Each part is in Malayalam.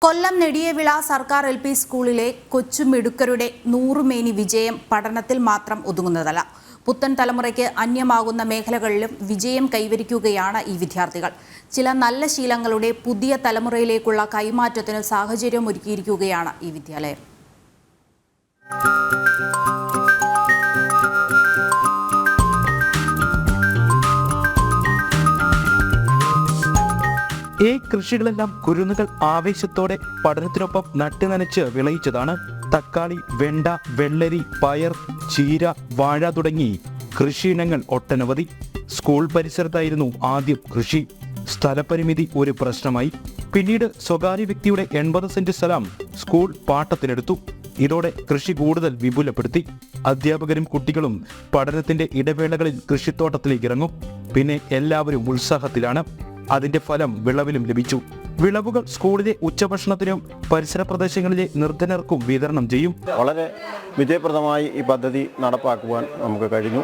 കൊല്ലം നെടിയവിള സർക്കാർ LP സ്കൂളിലെ കൊച്ചുമിടുക്കരുടെ 100 മേനി വിജയം പഠനത്തിൽ മാത്രം ഒതുങ്ങുന്നതല്ല. പുത്തൻ തലമുറയ്ക്ക് അന്യമാകുന്ന മേഖലകളിലും വിജയം കൈവരിക്കുകയാണ് ഈ വിദ്യാർത്ഥികൾ. ചില നല്ല ശീലങ്ങളുടെ പുതിയ തലമുറയിലേക്കുള്ള കൈമാറ്റത്തിന് സാഹചര്യമൊരുക്കിയിരിക്കുകയാണ് ഈ വിദ്യാലയം. ഈ കൃഷികളെല്ലാം കുരുന്നുകൾ ആവേശത്തോടെ പഠനത്തിനൊപ്പം നട്ടുനനച്ച് വിളയിച്ചതാണ്. തക്കാളി, വെണ്ട, വെള്ളരി, പയർ, ചീര, വാഴ തുടങ്ങി കൃഷിയിനങ്ങൾ ഒട്ടനവധി. സ്കൂൾ പരിസരത്തായിരുന്നു ആദ്യം കൃഷി. സ്ഥലപരിമിതി ഒരു പ്രശ്നമായി. പിന്നീട് സ്വകാര്യ വ്യക്തിയുടെ 80 സെന്റ് സ്ഥലം സ്കൂൾ പാട്ടത്തിനെടുത്തു. ഇതോടെ കൃഷി കൂടുതൽ വിപുലപ്പെടുത്തി. അധ്യാപകരും കുട്ടികളും പഠനത്തിന്റെ ഇടവേളകളിൽ കൃഷിത്തോട്ടത്തിലേക്ക് ഇറങ്ങും. പിന്നെ എല്ലാവരും ഉത്സാഹത്തിലാണ്. അതിന്റെ ഫലം വിളവിലും ലഭിച്ചു. വിളവുകൾ സ്കൂളിലെ ഉച്ചഭക്ഷണത്തിനും പരിസര പ്രദേശങ്ങളിലെ നിർധനർക്കും വിതരണം ചെയ്യും. വളരെ വിജയപ്രദമായി ഈ പദ്ധതി നടപ്പാക്കുവാൻ നമുക്ക് കഴിഞ്ഞു.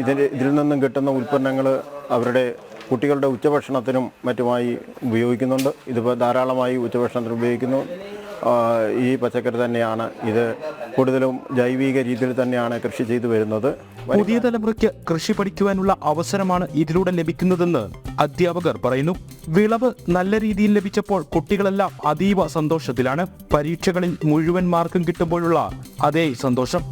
ഇതിൽ നിന്നും കിട്ടുന്ന ഉൽപ്പന്നങ്ങൾ അവരുടെ കുട്ടികളുടെ ഉച്ചഭക്ഷണത്തിനും മറ്റുമായി ഉപയോഗിക്കുന്നുണ്ട്. ഇതിപ്പോൾ ധാരാളമായി ഉച്ചഭക്ഷണത്തിന് ഉപയോഗിക്കുന്നു. ഈ പച്ചക്കറി തന്നെയാണ്. ഇത് കൂടുതലും ജൈവിക രീതിയിൽ തന്നെയാണ് കൃഷി ചെയ്തു വരുന്നത്. പുതിയ തലമുറയ്ക്ക് കൃഷി പഠിക്കുവാനുള്ള അവസരമാണ് ഇതിലൂടെ ലഭിക്കുന്നതെന്ന് അധ്യാപകർ പറയുന്നു. വിളവ് നല്ല രീതിയിൽ ലഭിച്ചപ്പോൾ കുട്ടികളെല്ലാം അതീവ സന്തോഷത്തിലാണ്. പരീക്ഷകളിൽ മുഴുവൻ മാർക്കും കിട്ടുമ്പോഴുള്ള അതേ സന്തോഷം.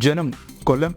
ജനം, കൊല്ലം.